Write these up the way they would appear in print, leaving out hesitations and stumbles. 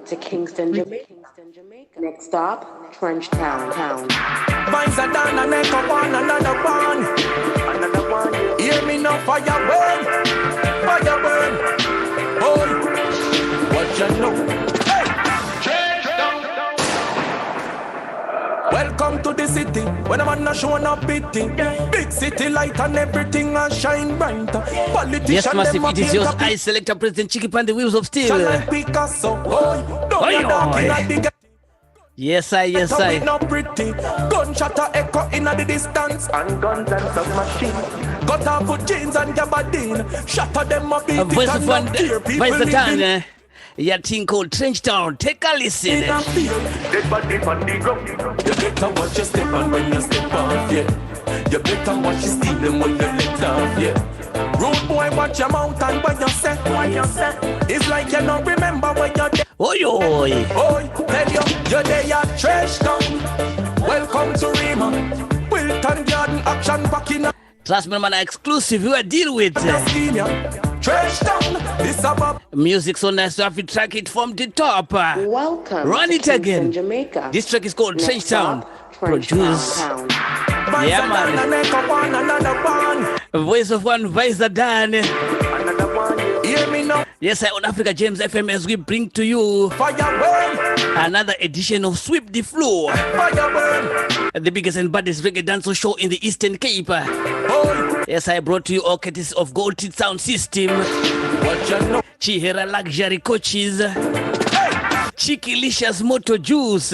to Kingston, Jamaica. Next stop, Trench Town. Vyzadon and make up one another one. Hear me now, fire burn. Boy, what you know? Hey. Welcome to the city, when a man not showing up pity. Big city light and everything and shine bright. Politician yes, massive, it is yours. I select a President Chiki on the wheels of steel. Yes, I. Gunshot echo in the distance and guns and submachine. Got off with jeans and gabardine. Shatter them up, beat it and not fear people living. Yeah, thing called Trench Town. Take a listen. Dead body on the ground. You better watch your step and when you step off, yeah. You better watch your stealing when you let off, yeah. Rude boy, watch your mouth and when you set. It's like you don't remember when you're dead. Oi. Tell you, you're there at Trench Town. Welcome to Rima. Wilton Garden action back in. Trust me, man, exclusive. You are deal with. Trench Town. This about music so nice to have to track it from the top. Welcome. Run to it Kingston, again. Jamaica. This track is called Next Trench Town. stop, Produce. Yeah, man. Voice of one, Vyzadon. Hear me now. Yes, on Africa James FM as we bring to you another edition of Sweep the Floor, the biggest and baddest reggae dancehall show in the Eastern Cape. Yes, I brought to you all courtesy of Goldteeth Soundsystem, Chihera Luxury Coaches, Chiki Licious Moto Juice.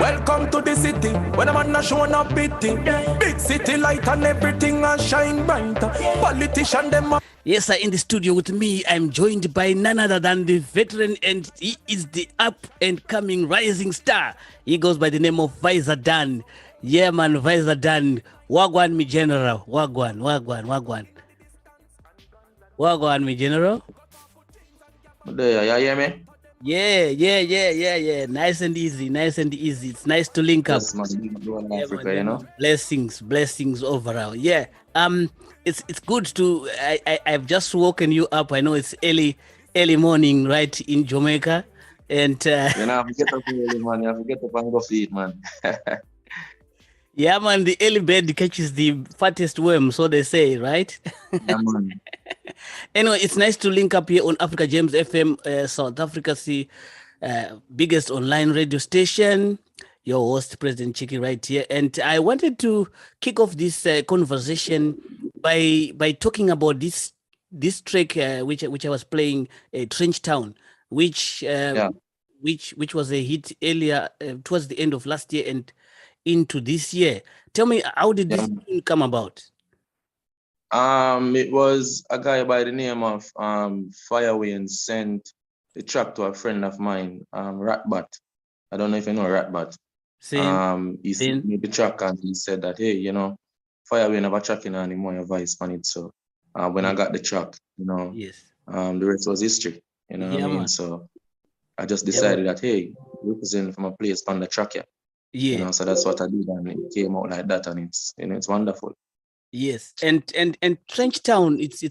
Welcome to the city, when a man not showing up pity. Big city light and everything and shine bright. Politician them. Yes, sir, in the studio with me, I'm joined by none other than the veteran, and he is the up and coming rising star. He goes by the name of Vyzadon. Yeah, man, Vyzadon. Wagwan, me general. Wagwan. Wagwan, me general. There, you hear me? Yeah. Nice and easy. It's nice to link up. Yes, man. Africa, you know. Blessings overall. Yeah. It's good to. I've just woken you up. I know it's early morning, right, in Jamaica, and you know, I have to get up early, man. You have to get up and go feed, man. Yeah, man. The early bird catches the fattest worm, so they say, right? Yeah, man. Anyway, it's nice to link up here on Africa James FM, South Africa's biggest online radio station. Your host, President Chiki, right here. And I wanted to kick off this conversation by talking about this track which I was playing, Trench Town, which was a hit earlier towards the end of last year and into this year. Tell me, how did this tune come about? It was a guy by the name of Fireway and sent the track to a friend of mine, Ratbat. I don't know if you know Ratbat. He sent me the track and he said that, hey, you know, Fireway never tracking anymore, your voice on it. So when I got the track, you know, the rest was history. You know what I mean? Man. So I just decided that, hey, representing from a place on the track here. Yeah. You know, so that's what I did, and it came out like that, and it's, you know, it's wonderful. Yes, and Trench Town, it's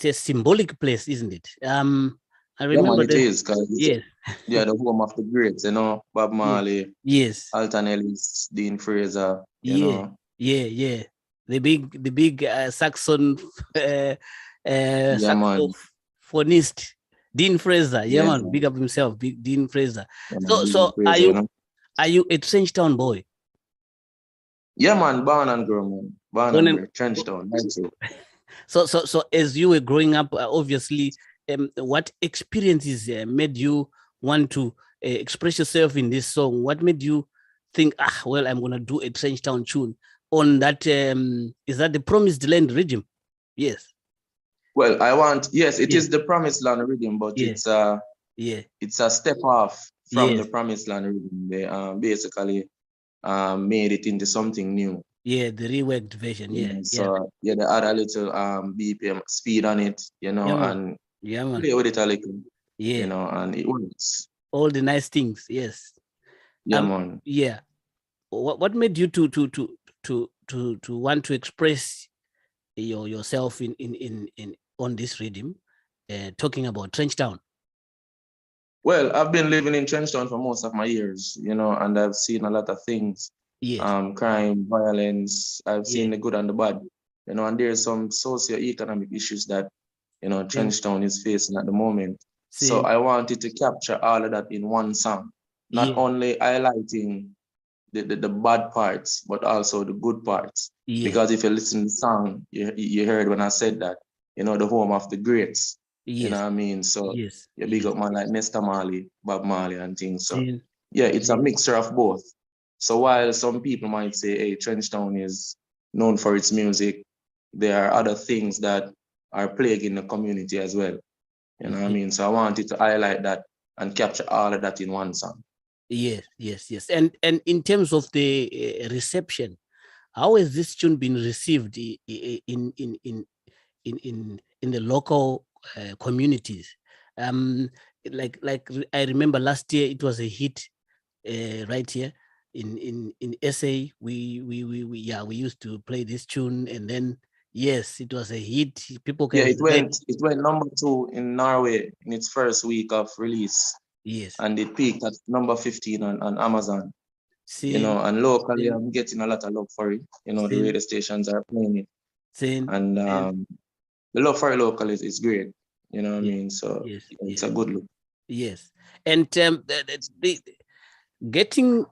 a symbolic place, isn't it? I remember it is, because the home of the greats, you know, Bob Marley, Alton Ellis, Dean Fraser, you know. The big Saxon saxophonist, Dean Fraser, man, big up himself, big Dean Fraser. So Fraser, are you a Trench Town boy? Yeah, man, born and grown, man. Born and Trench Town. So as you were growing up, obviously, what experiences made you want to express yourself in this song? What made you think, I'm gonna do a Trench Town tune on that? Is that the Promised Land rhythm? Yes. Well, it is the Promised Land rhythm, but it's a step off from the Promised Land rhythm. They basically made it into something new. Yeah, the reworked version. So they add a little BPM speed on it, you know, and play with it a little. Yeah. You know, and it works. All the nice things, yes. Yeah, man. Yeah. What made you to want to express yourself in on this rhythm, talking about Trenchtown? Well, I've been living in Trenchtown for most of my years, you know, and I've seen a lot of things. Yes. Crime, violence. I've seen the good and the bad, you know, and there's some socio-economic issues that, you know, Trenchtown is facing at the moment. So I wanted to capture all of that in one song, not only highlighting the bad parts, but also the good parts. Because if you listen to the song, you heard when I said that, you know, the home of the greats. You know what I mean? So you big up man like Nesta Marley, Bob Marley and things. So yeah, it's a mixture of both. So while some people might say, hey, Trenchtown is known for its music, there are other things that are plaguing the community as well. You know what I mean? So I wanted to highlight that and capture all of that in one song. Yes. And in terms of the reception, how has this tune been received in the local communities? Like I remember last year it was a hit right here in SA. We used to play this tune, and then yes, it was a hit. People can it went number 2 in Norway in its first week of release. Yes. And it peaked at number 15 on Amazon. You know, and locally I'm getting a lot of love for it. You know, the radio stations are playing it. And the love for it local is great. You know what I mean? So it's a good look. Yes. And getting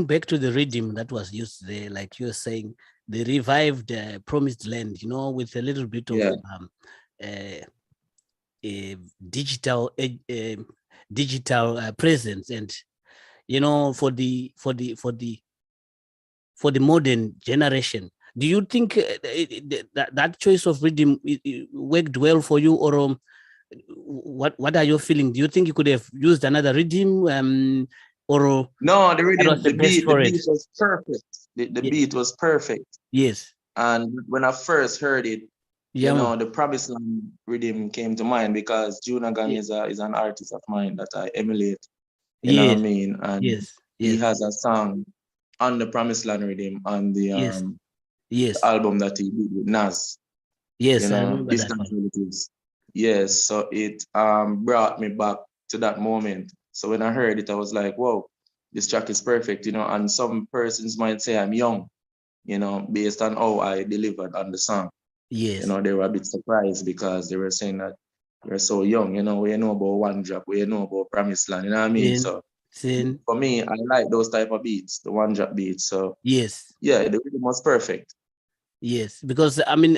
back to the rhythm that was used there, like you were saying, the revived Promised Land, you know, with a little bit of digital presence, and you know, for the modern generation. Do you think that choice of rhythm worked well for you, or what are your feelings? Do you think you could have used another rhythm, or no? The rhythm, the beat was perfect. The beat was perfect. Yes. And when I first heard it, you know, the Promised Land rhythm came to mind because Junagang is an artist of mine that I emulate. You know what I mean? And he has a song on the Promised Land rhythm on the album that he did with Nas. Yes, you know, I remember that one. Yes, so it brought me back to that moment. So when I heard it, I was like, whoa, this track is perfect, you know, and some persons might say I'm young, you know, based on how I delivered on the song. Yes. You know, they were a bit surprised because they were saying that you're so young, you know, we know about One Drop, we know about Promised Land, you know what I mean? So for me, I like those type of beats, the One Drop beats. So yes. Yeah, the rhythm was perfect. Yes, because I mean,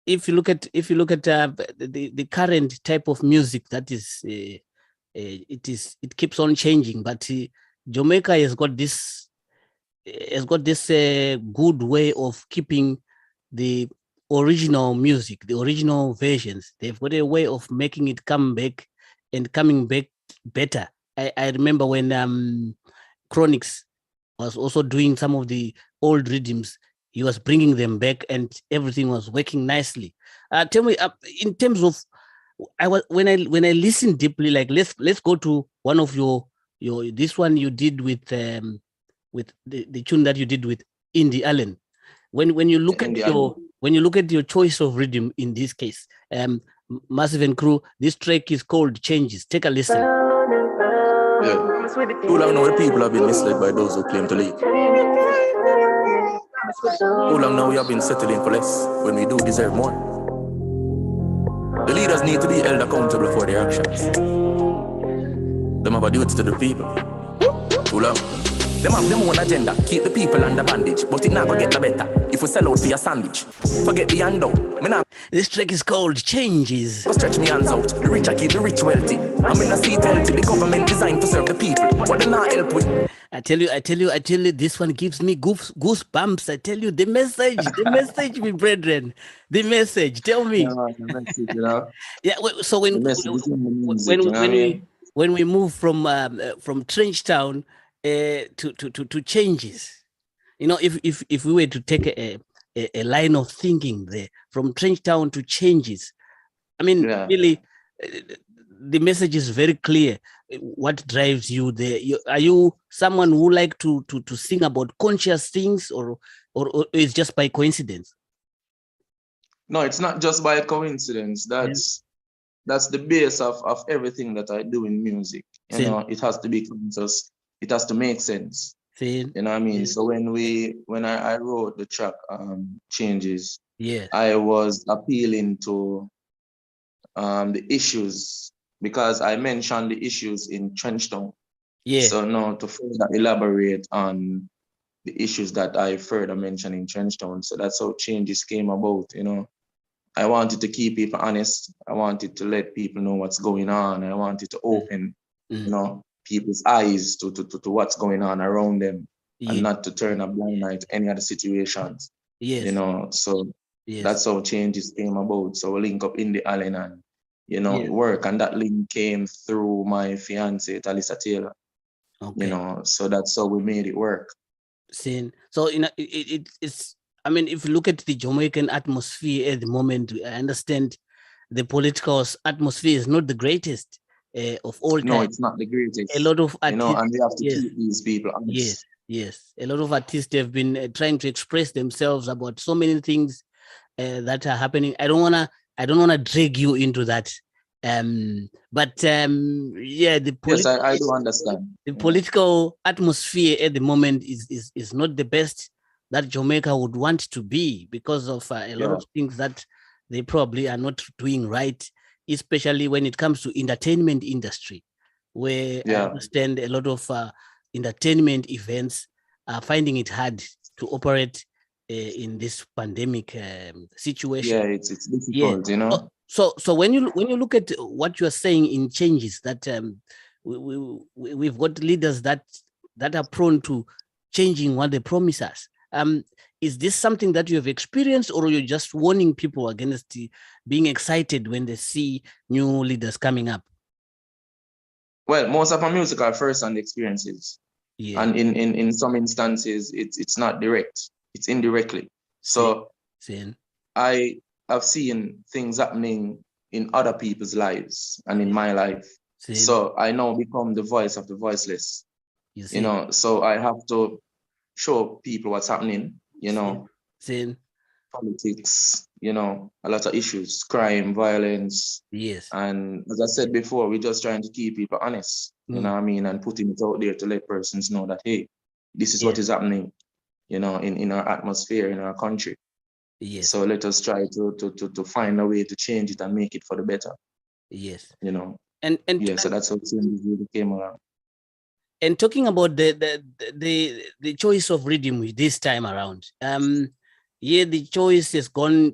if you look at the current type of music that is, it keeps on changing, but Jamaica has got this good way of keeping the original music, the original versions. They've got a way of making it come back and coming back better. I remember when Chronix was also doing some of the old rhythms. He was bringing them back, and everything was working nicely. Tell me, in terms of, when I listen deeply, like let's go to one of your this one you did with the tune that you did with Indy Allen. When you look at your choice of rhythm in this case, Massive and Crew, this track is called Changes. Take a listen. Yeah. Too long now the people have been misled by those who claim to lead. Too long now we have been settling for less when we do deserve more. The leaders need to be held accountable for their actions. Them have a duty to the people. Too long. Them have them own agenda, keep the people under bandage, but it never get no better if we sell out for your sandwich. Forget the handout. This track is called Changes. Stretch me hands out. The rich I keep the rich wealthy. I'm in a seat healthy. The government designed to serve the people. What do not help with? I tell you, this one gives me goosebumps. I tell you, the message, my brethren, the message. Tell me. The message, you know? Yeah. So when we move from Trenchtown to Changes, you know, if we were to take a line of thinking there from Trenchtown to Changes, I mean, really, the message is very clear. What drives you there? Are you someone who like to sing about conscious things, or is just by coincidence? No, it's not just by coincidence. That's the base of everything that I do in music. You know, it has to be conscious. It has to make sense. You know what I mean? So when I wrote the track Changes, I was appealing to the issues, because I mentioned the issues in Trenchtown. So now to further elaborate on the issues that I further mentioned in Trenchtown. So that's how Changes came about, you know. I wanted to keep people honest. I wanted to let people know what's going on. I wanted to open, you know, people's eyes to what's going on around them, and not to turn a blind eye to any other situations. You know, so that's how Changes came about. So we link up in the Allen and, you know, work. And that link came through my fiance, Talisa Taylor. You know, so that's how we made it work. So it's, I mean, if you look at the Jamaican atmosphere at the moment, I understand the political atmosphere is not the greatest of all time. No, it's not the greatest. A lot of artists, you know, and we have to keep these people honest. Yes. A lot of artists have been trying to express themselves about so many things that are happening. I don't wanna drag you into that. But yes, I do understand. The political atmosphere at the moment is not the best that Jamaica would want to be, because of a lot of things that they probably are not doing right, especially when it comes to entertainment industry, where I understand a lot of entertainment events are finding it hard to operate in this pandemic situation. Yeah, it's difficult, you know. So when you look at what you are saying in Changes, that we've got leaders that are prone to changing what they promise us. Is this something that you have experienced, or are you just warning people against being excited when they see new leaders coming up? Well, most of my music are first-hand experiences. And in some instances, it's not direct, it's indirectly. So I have seen things happening in other people's lives and in my life. So I now become the voice of the voiceless. You know, so I have to show people what's happening, you know, politics, you know, a lot of issues, crime, violence. And as I said before, we're just trying to keep people honest, you know what I mean, and putting it out there to let persons know that, hey, this is what is happening, you know, in our atmosphere, in our country. So let us try to find a way to change it and make it for the better. You know. And so that's how Changes really came around. And talking about the choice of rhythm this time around, the choice has gone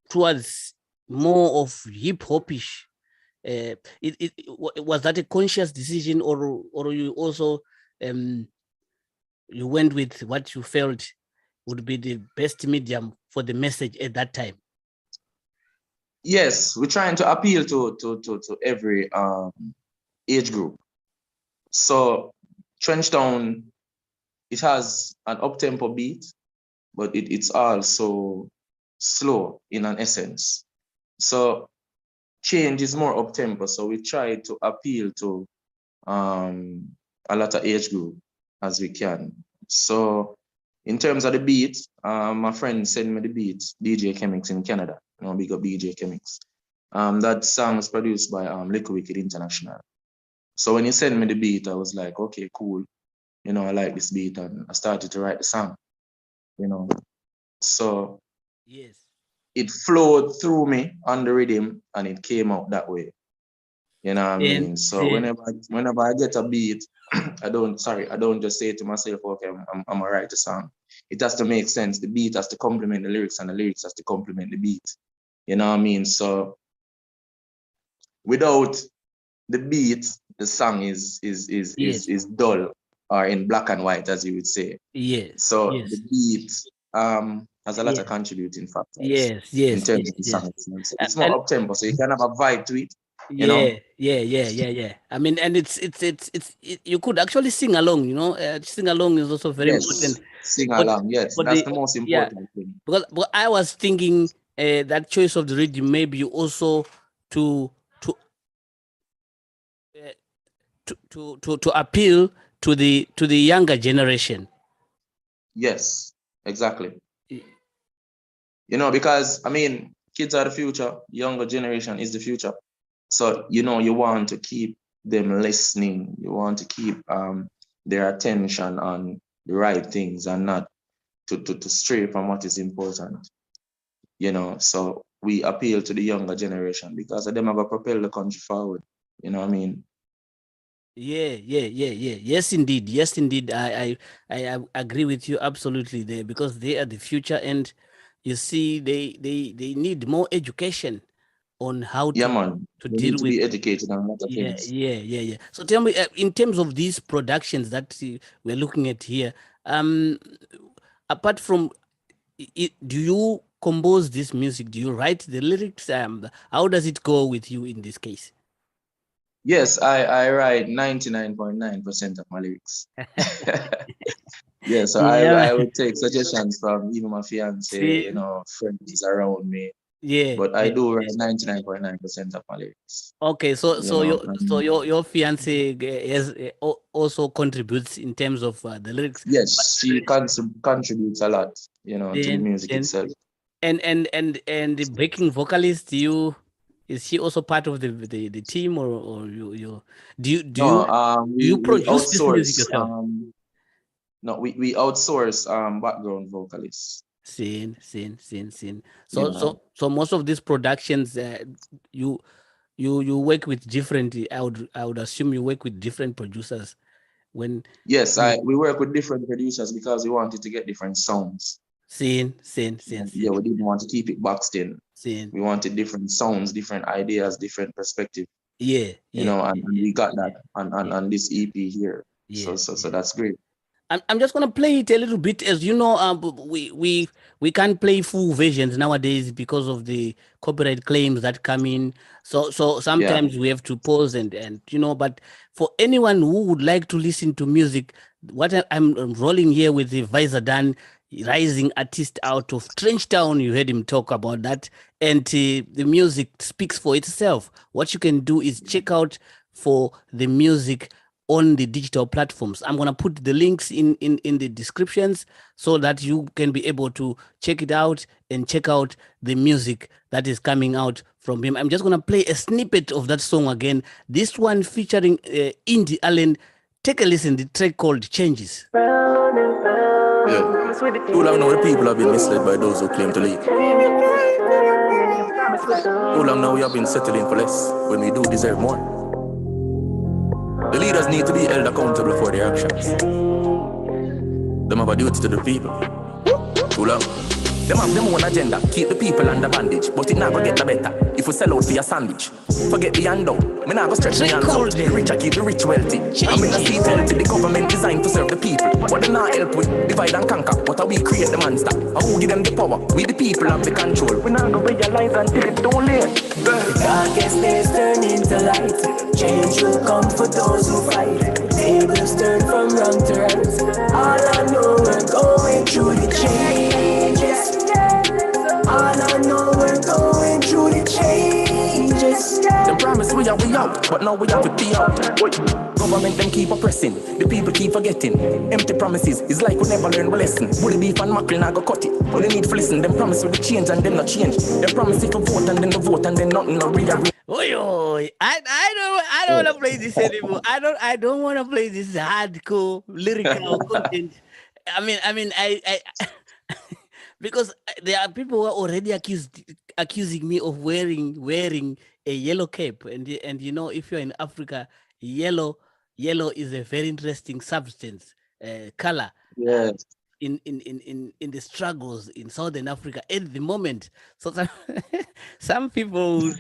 towards more of hip hopish. Was that a conscious decision, or you also you went with what you felt would be the best medium for the message at that time? Yes, we're trying to appeal to every age group. So Trenchtown, it has an up-tempo beat, but it's also slow in an essence. So Change is more up-tempo, so we try to appeal to a lot of age group as we can. So in terms of the beat, my friend sent me the beat, DJ Chemix in Canada. You know, big up DJ Chemix. That song was produced by Liquid Wicked International. So when he sent me the beat, I was like, okay, cool. You know, I like this beat, and I started to write the song. You know, so it flowed through me on the rhythm, and it came out that way. You know what I mean? So whenever I get a beat, I don't just say to myself, okay, I'm gonna write the song. It has to make sense. The beat has to complement the lyrics, and the lyrics has to complement the beat. You know what I mean? So without the beat, the song is dull, or in black and white, as you would say. So the beat has a lot of contributing factors. In terms of the song. It's more up tempo, so you can have a vibe to it. You know? I mean, and it's you could actually sing along. You know, sing along is also very important. Sing along, yes, that's the most important thing. But I was thinking that choice of the rhythm maybe also to appeal to the younger generation. Yes, exactly. You know, because I mean, kids are the future. Younger generation is the future. So, you know, you want to keep them listening. You want to keep their attention on the right things and not to stray from what is important. You know, so we appeal to the younger generation because of them are going to propel the country forward. You know what I mean? Yeah. Yes, indeed. Yes, indeed. I agree with you absolutely there, because they are the future, and you see, they need more education on how Yeah, to man. They deal need to with. be educated on a lot of Yeah. things. So tell me, in terms of these productions that we're looking at here, apart from it, do you compose this music? Do you write the lyrics? How does it go with you in this case? Yes, I write 99.9% of my lyrics. Yeah, so I would take suggestions from even my fiance, you know, friends around me. But I do write 99.9% of my lyrics. Okay, so know, your fiance has also contributes in terms of the lyrics. Yes, she contributes a lot, you know, to the music itself. And the backing vocalist, is she also part of the team, or you We produce this music outsource. yourself? No, we outsource background vocalists. Seen. Yeah. So most of these productions, you work with different. I would assume you work with different producers when. Yes, we work with different producers because we wanted to get different sounds. Seen. Yeah, we didn't want to keep it boxed in. We wanted different sounds, different ideas, different perspective. Yeah. You know, and we got that on this EP here. So that's great. I'm just gonna play it a little bit. As you know, we can't play full versions nowadays because of the copyright claims that come in. So sometimes we have to pause and you know. But for anyone who would like to listen to music, what I'm rolling here with the Vyzadon, rising artist out of Trenchtown. You heard him talk about that, and the music speaks for itself. What you can do is check out for the music on the digital platforms. I'm going to put the links in the descriptions so that you can be able to check it out and check out the music that is coming out from him. I'm just going to play a snippet of that song again. This one featuring Indy Allen. Take a listen, the track called Changes. Yeah. Too long now the people have been misled by those who claim to lead. Too long now we have been settling for less when we do deserve more. The leaders need to be held accountable for their actions. Them have a duty to the people. Too long. Them have them own agenda, keep the people under bandage, but it never get the better if we sell out for your sandwich. Forget the handout, me not go stretch my hands out. The rich keep the rich wealthy. I mean the feet healthy, the government designed to serve the people. What they not help with, divide and conquer. What are we create the monster? How who give them the power? We the people have the control. We not go realize until it's too late. The darkest days turn into light. Change will come for those who fight. Tables turn from wrong to right. All I know we're going through the changes. All I know we're going through the changes. Them promise we out, but now we have to be out. Government them keep oppressing, the people keep forgetting. Empty promises, it's like we never learn a lesson. Bully beef and mackerel, I go cut it. But they need to listen, them promise will change and then not change. Them promise if you vote and then the vote and then nothing no real. Oi. I don't want to play this anymore. I don't want to play this hardcore lyrical content. I mean, I because there are people who are already accusing me of wearing a yellow cape, and you know, if you're in Africa, yellow is a very interesting substance, color. Yes. In the struggles in Southern Africa at the moment. So some people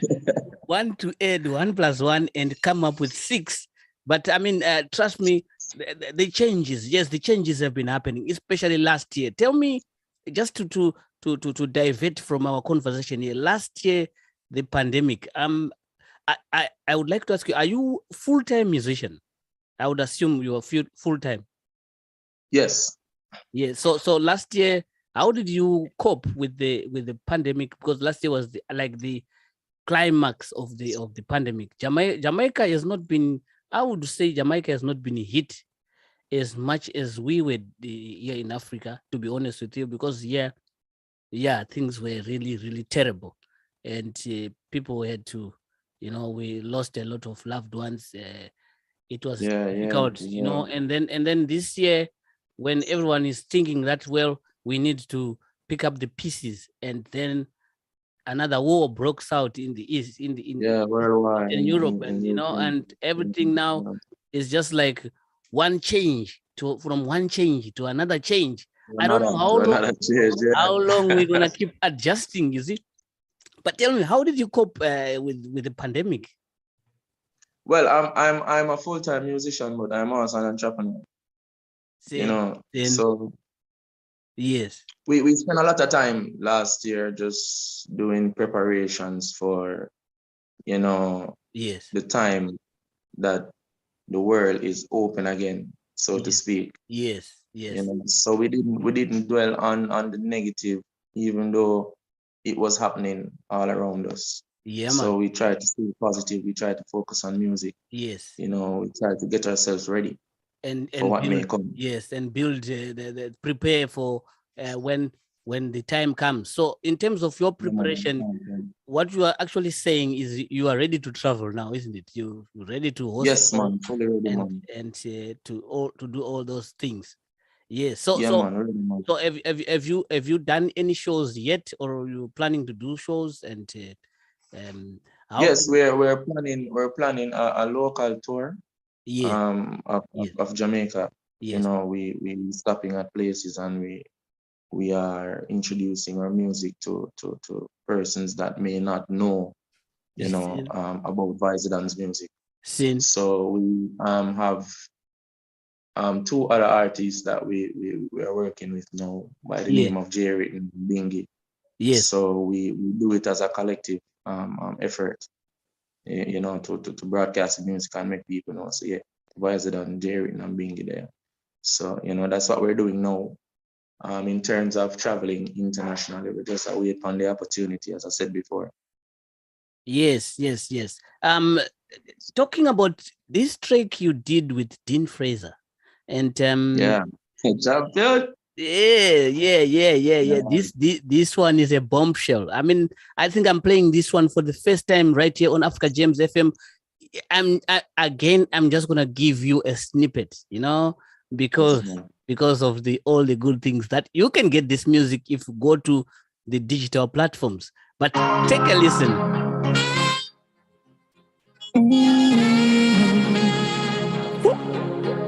want to add 1 + 1 and come up with 6. But I mean, trust me, the changes, yes, the changes have been happening, especially last year. Tell me, just to divert from our conversation here, last year, the pandemic, I would like to ask you, are you full-time musician? I would assume you are full-time. Yes. Yeah. So last year, how did you cope with the pandemic? Because last year was the climax of the pandemic. Jamaica has not been, I would say Jamaica has not been hit as much as we were here in Africa, to be honest with you, because things were really, really terrible. and people had to, we lost a lot of loved ones. It was difficult, and then this year, when everyone is thinking that, well, we need to pick up the pieces, and then another war broke out in the East, in worldwide, in Europe, and everything now is just like one change from one change to another change. I don't know how long we're gonna keep adjusting, you see. But tell me, how did you cope with the pandemic? Well, I'm a full-time musician, but I'm also an entrepreneur. So yes, we spent a lot of time last year just doing preparations for, the time that the world is open again, so to speak. Yes. So we didn't dwell on the negative, even though it was happening all around us. So we tried to stay positive. We tried to focus on music. Yes. We tried to get ourselves ready and for what build, may come. Yes, and build, prepare for when the time comes. So in terms of your preparation, what you are actually saying is you are ready to travel now, isn't it? You're ready to host. Yes, man, fully ready, and to do all those things. Yes. So have you done any shows yet, or are you planning to do shows? And yes, we're planning a local tour. Of Jamaica. Yes. We stopping at places, and we are introducing our music to persons that may not know, about Vyzadon's music. So we have two other artists that we are working with now by the name of Jerry and Bingy. Yes. So we do it as a collective effort, to broadcast the music and make people know. So Vyzadon, Jerry and Bingy there. So that's what we're doing now. In terms of traveling internationally, we just wait on the opportunity, as I said before. Yes. Talking about this track you did with Dean Fraser, and champion. Yeah. This one is a bombshell. I mean, I think I'm playing this one for the first time right here on Africa Gems FM. I'm just gonna give you a snippet, because of all the good things that you can get this music if you go to the digital platforms. But take a listen.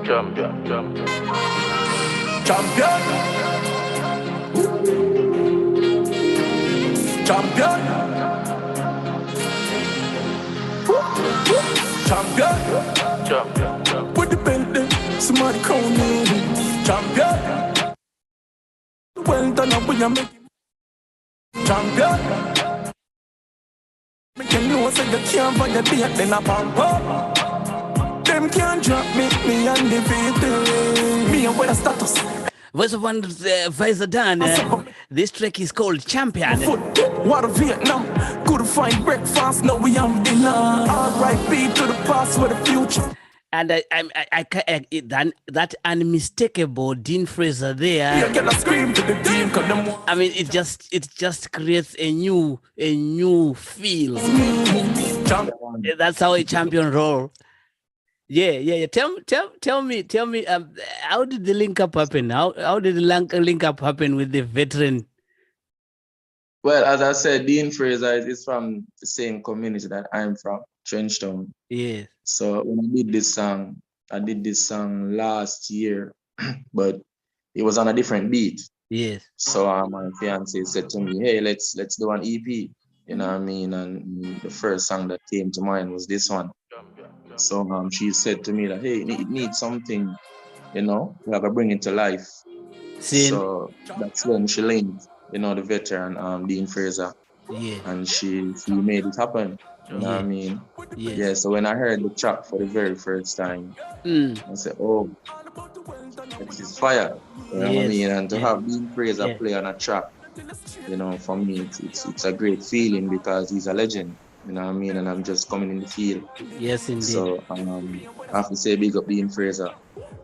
Champion. With the belt, somebody call me champion. Well done, I'm going to make champion. Make you know, say you can't find the beat, then I pump up. Them can't drop me undefeated. Me and what a status. Voice of one, Vyzadon. This track is called Champion. What a Vietnam. Good to find breakfast. Now we have dinner. R.I.P. to the past with the future. And that unmistakable Dean Fraser there. I mean, it just creates a new feel. That's how a champion roll. Yeah. Tell me. How did the link up happen? How did the link up happen with the veteran? Well, as I said, Dean Fraser is from the same community that I'm from, Trenchtown. Yeah. So when I did this song last year, but it was on a different beat. Yes. So my fiance said to me, "Hey, let's do an EP." You know what I mean? And the first song that came to mind was this one. So she said to me that, "Hey, it needs something, we have to bring it to life." So that's when she linked, the veteran the Fraser. Yeah. And she made it happen. You know what I mean? Yes. Yeah, so when I heard the track for the very first time, I said, "Oh, this is fire." You know what I mean? And to have Dean Fraser play on a track, for me, it's a great feeling because he's a legend. You know what I mean? And I'm just coming in the field. Yes, indeed. So I have to say big up Dean Fraser.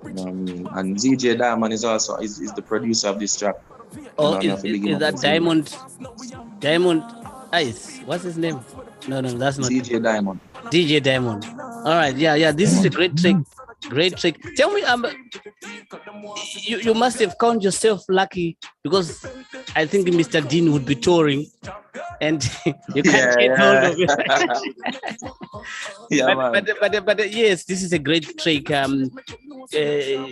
You know what I mean? And DJ Diamond is also is the producer of this track. Oh, is that Diamond? Ice. What's his name? No, that's not DJ Diamond. DJ Diamond. All right, yeah. This is a great trick. Great trick. Tell me, you must have counted yourself lucky because I think Mr. Dean would be touring, and you can't get hold of it. But yes, this is a great trick,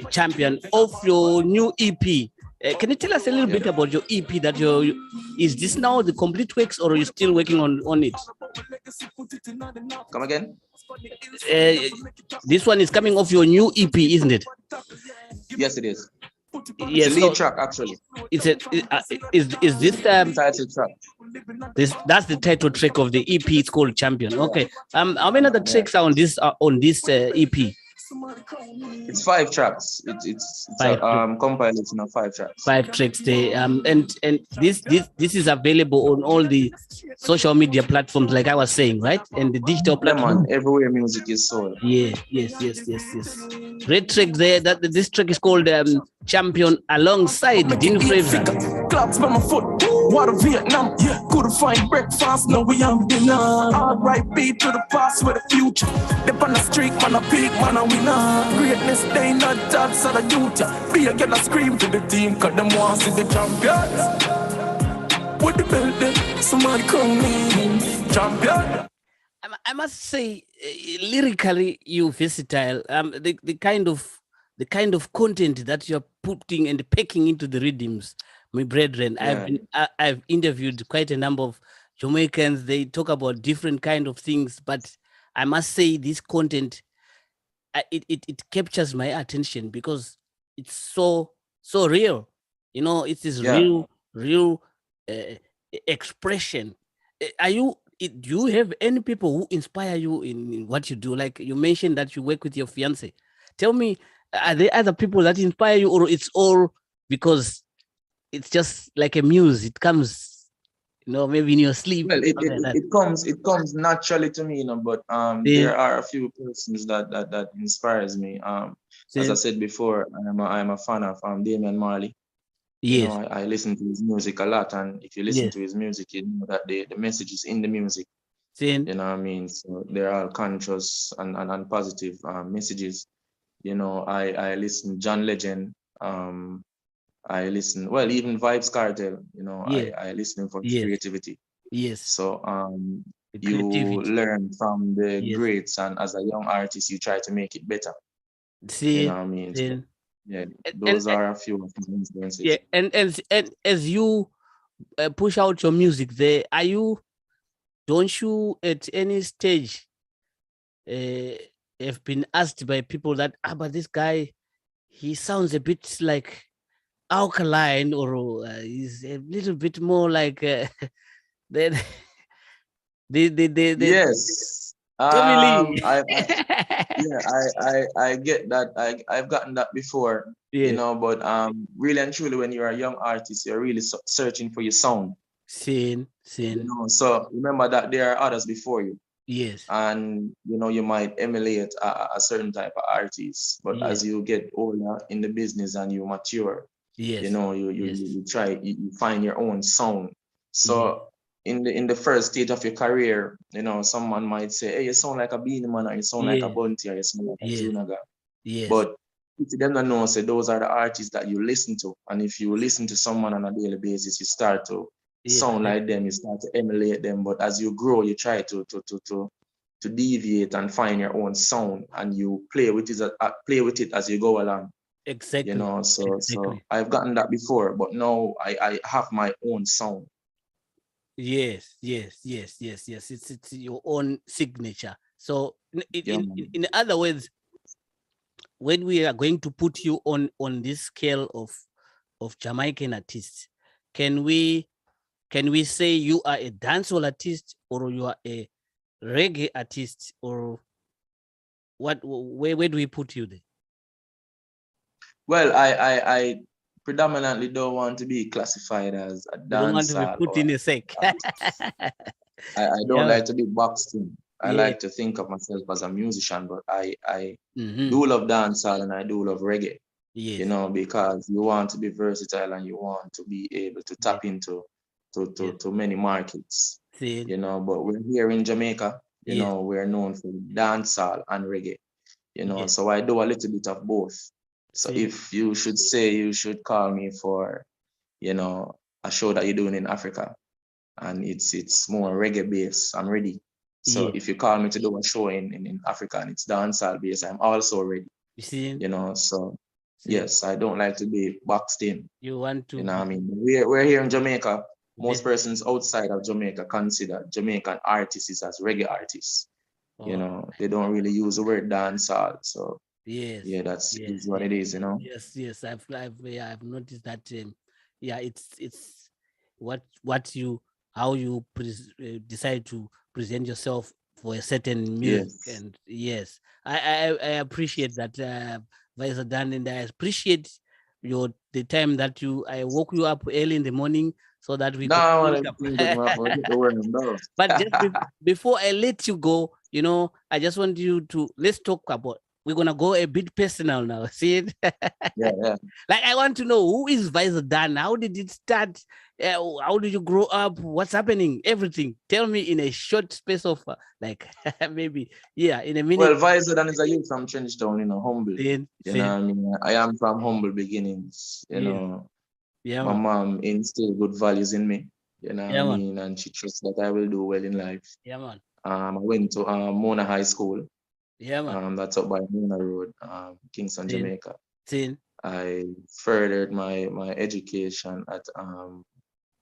champion of your new EP. Can you tell us a little bit about your EP that is this now the complete works or are you still working on it? Come again? This one is coming off your new EP, isn't it? Yes, it is. Yes, it's a lead track actually. Is this title track? That's the title track of the EP. It's called Champion. Okay. How many other tracks are on this EP? It's 5 tracks. It's a compilation of 5 tracks. 5 tracks there. And this is available on all the social media platforms, like I was saying, right? And the digital platform. Everywhere music is sold. Yeah, yes. Great track there. This track is called Champion alongside Dean Fraser. Claps by my foot. What a Vietnam, couldn't find breakfast, now we have dinner. R.I.P. to the past with the future. They on the street, man a peak, man a winner. Greatness, they not jobs of the youth. Be a get a scream to the team, cause them want to see the champions. With the belt, somebody come in, champion. I must say, lyrically, you versatile. The kind of content that you're putting and packing into the rhythms. My brethren, I've interviewed quite a number of Jamaicans. They talk about different kind of things, but I must say this content, it captures my attention because it's so real. You know, it is real expression. Do you have any people who inspire you in what you do? Like you mentioned that you work with your fiance. Tell me, are there other people that inspire you, or it's all because it's just like a muse? It comes, maybe in your sleep. Well, it comes naturally to me, but there are a few persons that inspires me. As I said before, I'm a fan of Damian Marley. Yes. I listen to his music a lot, and if you listen to his music, you know that the message is in the music. You know what I mean? So there are conscious and positive messages. I listen John Legend. I listen, even Vibes Cartel, I listen for creativity. Yes. So you learn from the greats, and as a young artist, you try to make it better. You know what I mean? So, those are a few of the influences. Yeah, and as you push out your music there, don't you at any stage have been asked by people that, but this guy, he sounds a bit like alkaline, or he's a little bit more like yes. I get that. I've gotten that before, but really and truly, when you're a young artist, you're really searching for your sound. Same. So remember that there are others before you. Yes. And you might emulate a certain type of artist, but as you get older in the business and you mature, you try, you find your own sound. So in the first stage of your career, someone might say, hey, you sound like a Beanie Man, or you sound like a Bunty, or you sound like a Junaga. But if them don't know, those are the artists that you listen to. And if you listen to someone on a daily basis, you start to sound like them, you start to emulate them. But as you grow, you try to deviate and find your own sound, and you play with it as you go along. Exactly. So I've gotten that before, but now I have my own sound. Yes. It's your own signature. So in other words, when we are going to put you on this scale of Jamaican artists, can we say you are a dancehall artist, or you are a reggae artist, or what? Where do we put you there? Well, I predominantly don't want to be classified as a dancer. Don't want to be put in a sec. I don't like to be boxed in. I like to think of myself as a musician, but I do love dancehall and I do love reggae. Yes. Because you want to be versatile and you want to be able to tap into to many markets. You know, but we're here in Jamaica. You know, we're known for dancehall and reggae. You know, so I do a little bit of both. So if you should say, you should call me for, you know, a show that you're doing in Africa, and it's more reggae based, I'm ready. So if you call me to do a show in Africa and it's dancehall based, I'm also ready. You know, so yes, I don't like to be boxed in. You want to, you know what I mean? We're here in Jamaica. Most persons outside of Jamaica consider Jamaican artists as reggae artists. You know, they don't really use the word dancehall. So that's what it is, you know. Yes, I've noticed that. It's how you decide to present yourself for a certain music, and I appreciate that, Vyzadon, and I appreciate the time that I woke you up early in the morning so that we could up. But just before I let you go, you know, I just want you to, let's talk about, we're gonna go a bit personal now. See it? Like, I want to know, who is Vyzadon? How did it start? How did you grow up? What's happening? Everything. Tell me in a short space of like maybe in a minute. Well, Vyzadon is a youth from Trenchtown, you know, humble. You know what I mean? I am from humble beginnings. You know, my mom instilled good values in me. You know what I mean? And she trusts that I will do well in life. I went to Mona High School. That's up by Mona Road, Kingston, Jamaica. I furthered my education at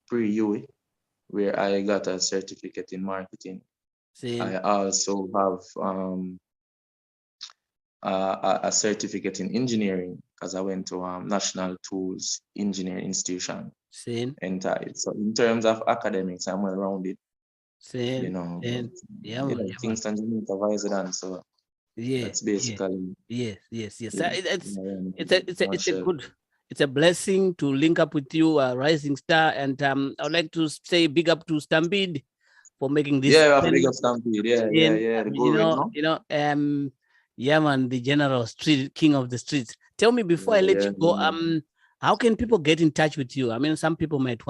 pre-UE, where I got a certificate in marketing. I also have a certificate in engineering, because I went to National Tools Engineering Institution. So in terms of academics, I'm well rounded. You know, Kingston, Jamaica, Vyzadon. So that's basically it's a blessing to link up with you, Rising Star, and I would like to say big up to Stampede for making this. Big up Stampede. The general street king of the streets. Tell me before I let you go, how can people get in touch with you? I mean, some people might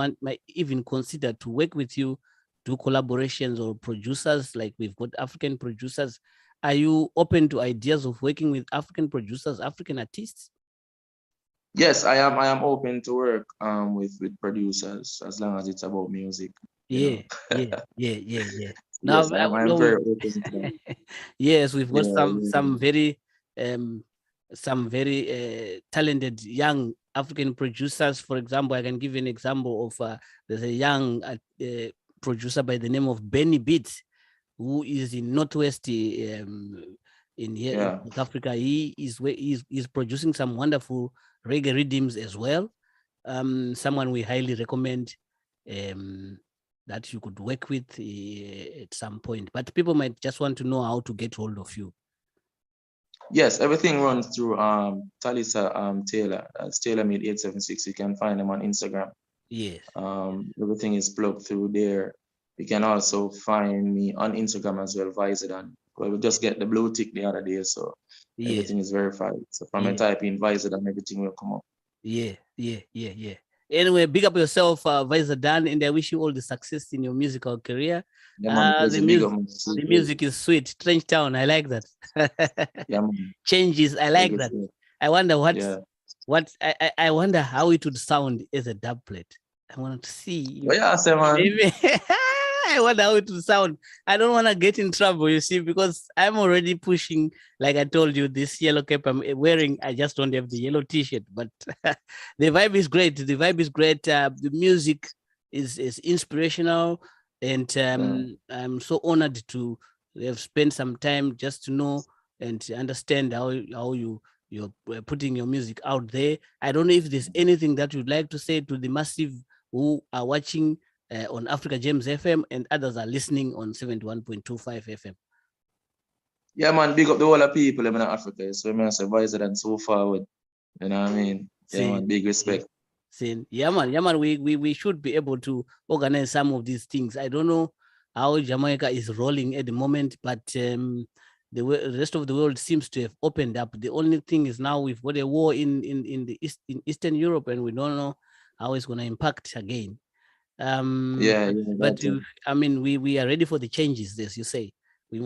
even consider to work with you, do collaborations or producers, like we've got African producers. Are you open to ideas of working with African producers, African artists? Yes, I am open to work with producers, as long as it's about music. Yeah. Now, I'm very open to that. Yes, we've got some very talented young African producers. For example, I can give you an example of there's a young producer by the name of Benny Beats, who is in Northwest in South Africa. He is producing some wonderful reggae rhythms as well. Someone we highly recommend that you could work with at some point. But people might just want to know how to get hold of you. Yes, everything runs through Talisa Taylor. That's TaylorMade 876. You can find them on Instagram. Yes. Everything is plugged through there. You can also find me on Instagram as well, Vyzadon. Well, we just get the blue tick the other day, so everything is verified. So from a type in Vyzadon, everything will come up. Yeah. Anyway, big up yourself, Vyzadon, and I wish you all the success in your musical career. The music is sweet. Trenchtown, I like that. Changes, I like that. I wonder I wonder how it would sound as a dub plate. I want to see. I wonder how it will sound. I don't want to get in trouble, you see, because I'm already pushing, like I told you, this yellow cap I'm wearing. I just don't have the yellow t-shirt, but the vibe is great. The music is inspirational, and I'm so honored to have spent some time just to know and understand how you're putting your music out there. I don't know if there's anything that you'd like to say to the massive who are watching on Africa Gems FM, and others are listening on 71.25 FM. Yeah, man, big up the whole of people in Africa. So I'm say Vyzadon so forward. You know what I mean? Yeah, man, big respect. Yeah, man. We should be able to organize some of these things. I don't know how Jamaica is rolling at the moment, but the rest of the world seems to have opened up. The only thing is now we've got a war in Eastern Europe, and we don't know how it's going to impact again. But I mean, we are ready for the changes, as you say. We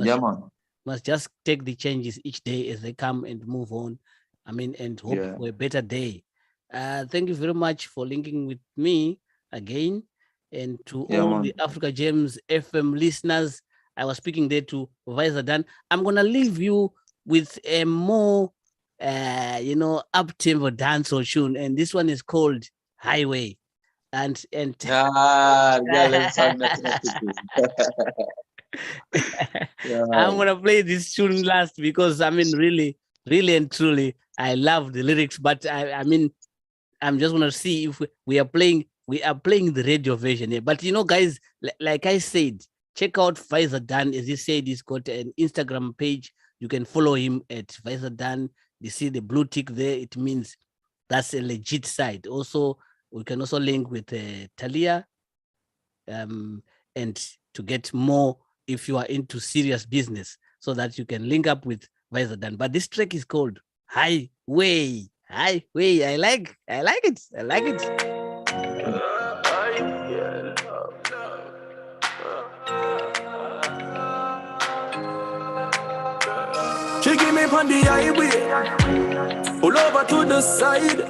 must just take the changes each day as they come and move on. I mean, and hope for a better day. Thank you very much for linking with me again. And to all the Africa Gems FM listeners, I was speaking there to Vyzadon. I'm going to leave you with a more, up-tempo dancehall tune. And this one is called Highway. I'm gonna play this tune last because I mean really and truly I love the lyrics, but I mean I'm just gonna see if we are playing the radio version here. But guys, like I said, check out Vyzadon. As he said, he's got an Instagram page. You can follow him at Vyzadon. You see the blue tick there, it means that's a legit site. Also, we can also link with Talia, and to get more if you are into serious business, so that you can link up with Vyzadon. But this track is called Highway. Highway. I like it. She give me on the highway, all over to the side.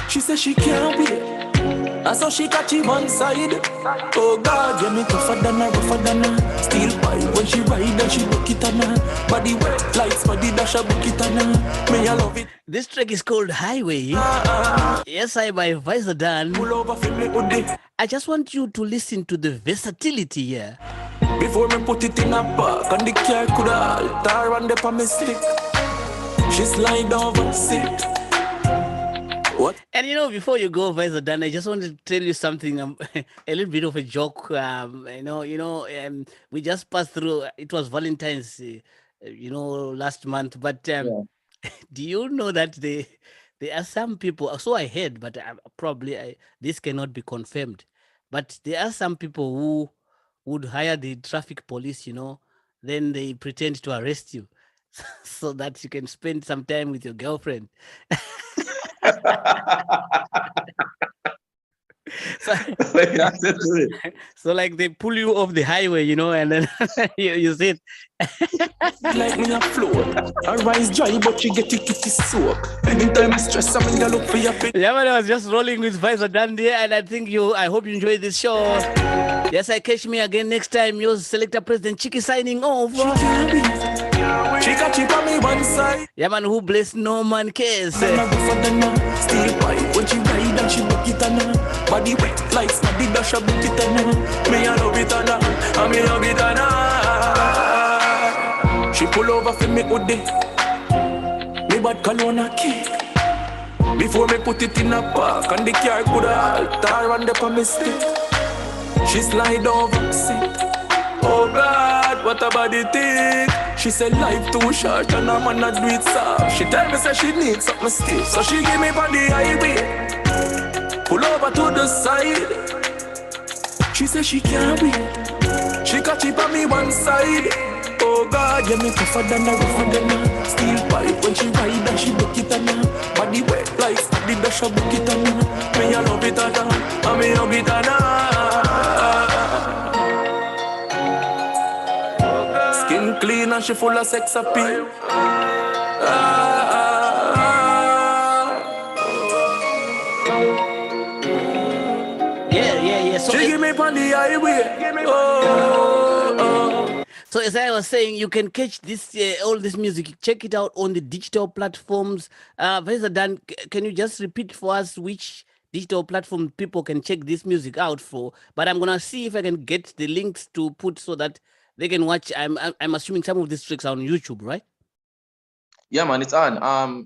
She said she can't wait, and so she catch him one side. Oh God, yeah, me tougher than her. Steel pipe when she ride and she book it on her. Body wet lights, body dash a book it on her. Me I love it. This track is called Highway. Yes, I by Vyzadon. I just want you to listen to the versatility here. Before me put it in a park, and the car coulda alter and the mistake. She slide over, sit. What? And before you go, Vyzadon, I just wanted to tell you something, a little bit of a joke. We just passed through. It was Valentine's, last month. But do you know that there are some people? So I heard, but this cannot be confirmed. But there are some people who would hire the traffic police. Then they pretend to arrest you, so that you can spend some time with your girlfriend. So like they pull you off the highway, and then you sit. Like me a float. Her eyes dry, but she get it soak. Anytime I stress, I'm in the look for your face. Yeah, man, I was just rolling with Vyzadon there, and I hope you enjoyed this show. Yes, catch me again next time. Your selector President Chiki signing off. She got chip on me one side. Yeah, man, who bless no man cares. Steel pipe when she ride and she book it on her. Body wet like body dash a book it on her. Me I love it on her, and me hug it on her. She pull over for me hoodie. Me bad cologne a kick. Before me put it in a park, and the car coulda alter and the mistake. She slide over, sit. Oh God, what a body thing. She said life too short and I'm gonna do it soft. She tell me say she needs something stiff, so she give me on the highway. Pull over to the side. She said she can't wait. She got chip on me one side. Oh God, yeah, me tougher than her. Steel pipe when she ride and she book it on her. Body wet like body dash a book it on her. Me I love it on her, and me hug it on her. Skin clean and she full of sex appeal. Yeah. So she give me on the highway. So as I was saying, you can catch this all this music. Check it out on the digital platforms. Vyzadon, can you just repeat for us which digital platform people can check this music out for? But I'm gonna see if I can get the links to put so that they can watch. I'm assuming some of these tracks are on YouTube, right? Yeah, man, it's on.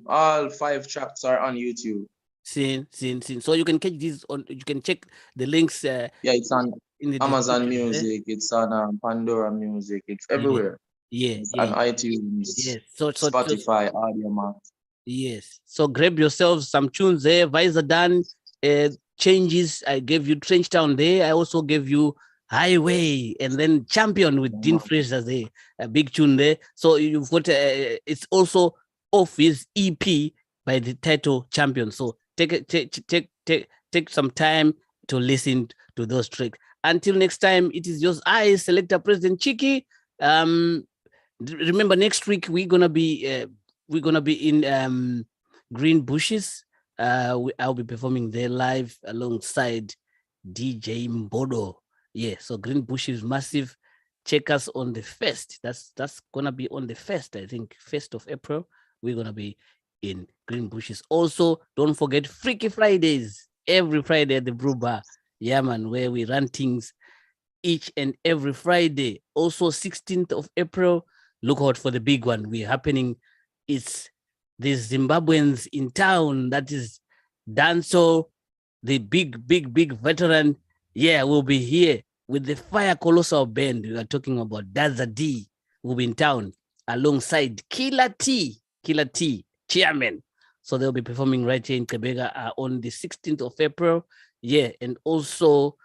All 5 tracks are on YouTube. Seen. So you can catch these on. You can check the links. It's on Amazon Music. It's on Pandora Music. It's everywhere. It's on iTunes. Yes. Spotify, Audiomack. Yes. So grab yourselves some tunes there. Vyzadon, Changes. I gave you Trench Town there. I also gave you Highway, and then Champion with Dean Fraser there, a big tune there. So you've got it's also off his EP by the title Champion. So take some time to listen to those tracks. Until next time, it is just I, Selector President Chiki. Remember, next week we're gonna be in Green Bushes. I'll be performing there live alongside DJ Mbodo. Yeah, so Green Bushes massive. Check us on the 1st. That's gonna be on the 1st, I think, 1st of April. We're gonna be in Green Bushes. Also, don't forget Freaky Fridays every Friday at the Brew Bar. Yeah, man, where we run things each and every Friday. Also, 16th of April, look out for the big one. We're happening. It's the Zimbabweans in town. That is Danso, the big veteran. Yeah, we'll be here with the Fire Colossal Band. We are talking about Daza D. Will be in town alongside Killer T, Chairman. So they'll be performing right here in Quebec on the 16th of April. Yeah, and also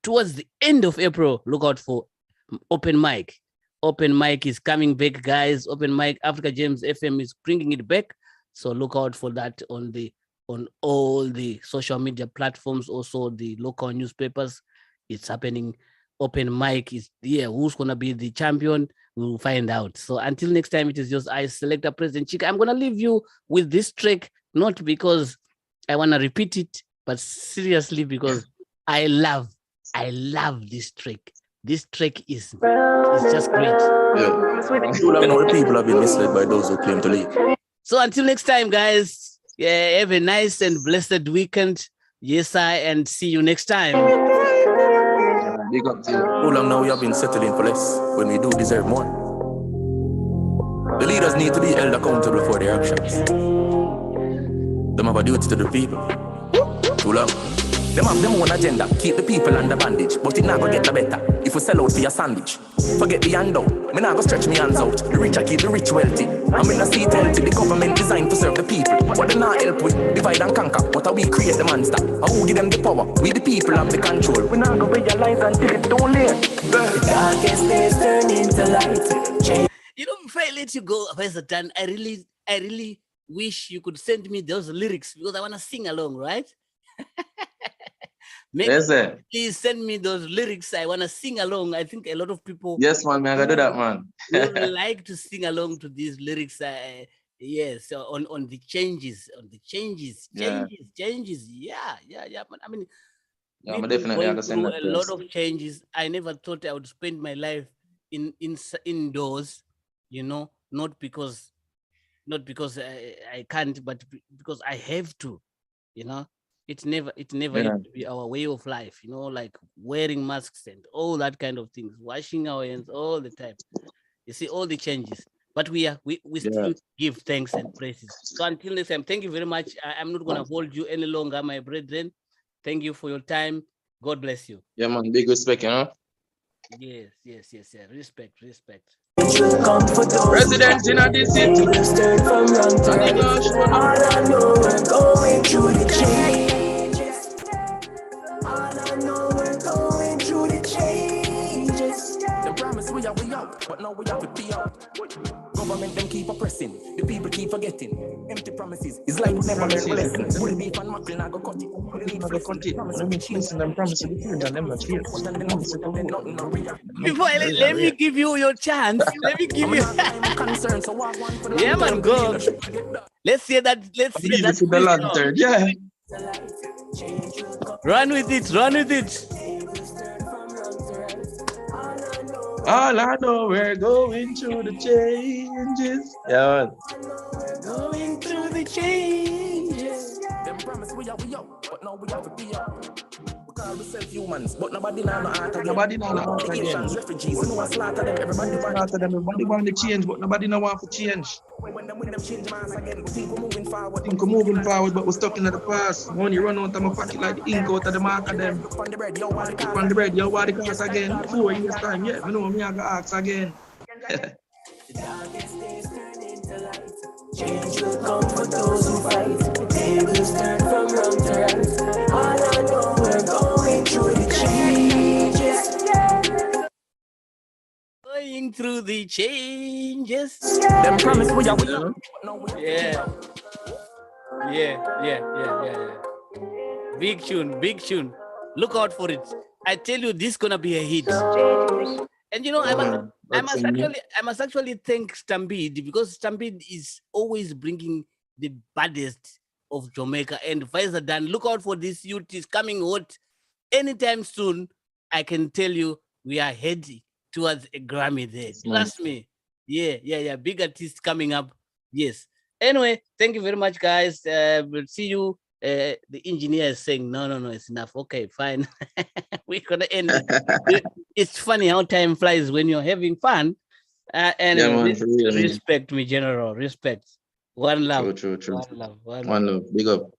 towards the end of April, look out for Open Mic. Open Mic is coming back, guys. Open Mic, Africa James FM is bringing it back. So look out for that on all the social media platforms, also the local newspapers. It's happening. Open Mic is who's gonna be the champion? We'll find out. So until next time, it is just I, Selector President Chiki. I'm gonna leave you with this track, not because I wanna repeat it, but seriously because I love this track. This track is just great. Yeah. Too long now, people have been misled by those who claim to lead. So until next time, guys, have a nice and blessed weekend. Yes, and see you next time. Big up to you. Too long now we have been settling for less when we do deserve more. The leaders need to be held accountable for their actions. Them have a duty to the people. Too long. Them have them own agenda, keep the people under bandage, but it not gonna get no better if we sell out for your sandwich. Forget the handout, me not gonna stretch me hands out. The rich I keep the rich wealthy. I'm in a seat healthy, the government designed to serve the people. What they not help with, divide and conquer. What are we create the monster? And who give them the power? We the people have the control. We not gonna realize until it's too late. The darkest days turn into light. You know, before I let you go, Vyzadon, I really wish you could send me those lyrics because I wanna sing along, right? Please send me those lyrics. I want to sing along. I think a lot of people. Yes, man. I gotta do that, man. would like to sing along to these lyrics. Yes, on the changes, changes. Yeah. But I mean, I'm definitely understand that. A lot of changes. I never thought I would spend my life indoors. You know, not because I can't, but because I have to. You know. It never used to be our way of life, you know, like wearing masks and all that kind of things, washing our hands all the time. You see all the changes, but we still give thanks and praises. So until next time, thank you very much. I'm not gonna hold you any longer, my brethren. Thank you for your time. God bless you. Yeah, man. Big respect, you know. Yes. Respect. President in a city. All I know, we're going through the changes. Them promise we out, but now we have to be out. Government them keep oppressing, the people keep forgetting. Empty promises, it's like we never learn lessons. Will be fan muckle, I go cut it. Let me give you your chance. Let me give you. Yeah, man, go. Let's see that. The lantern. Yeah. Run with it. All I know, we're going through the changes. Yeah, man. Going through the changes. Them promise we out, but now we have to be out. We call ourselves humans, but nobody know no art again. Nobody know no art again. Asians, refugees, we know slaughter them. Everybody want to change, but nobody know want to change. When them change minds again, we think we're moving forward. But we're stuck in the past. Money run out of my pocket like the ink out of the mark of them. Look on the bread, yo, what the cost again? 4 years time, yeah. You know me, I got ask again. Change will come for those who fight. The tables turn from wrong to right. All I know, we're going through the changes. Going through the changes. Them promise we out. Yeah. Big tune. Look out for it. I tell you, this is gonna be a hit. And you know, I must actually thank Stampede, because Stampede is always bringing the baddest of Jamaica. And Vyzadon, look out for this youth. Is coming hot anytime soon. I can tell you, we are heading towards a Grammy there. Trust me. Yeah. Big artists coming up. Yes. Anyway, thank you very much, guys. We'll see you. The engineer is saying, no, it's enough. Okay, fine. We're going to end it. It's funny how time flies when you're having fun. Respect me, General. Respect. One love. True. One love. Big up.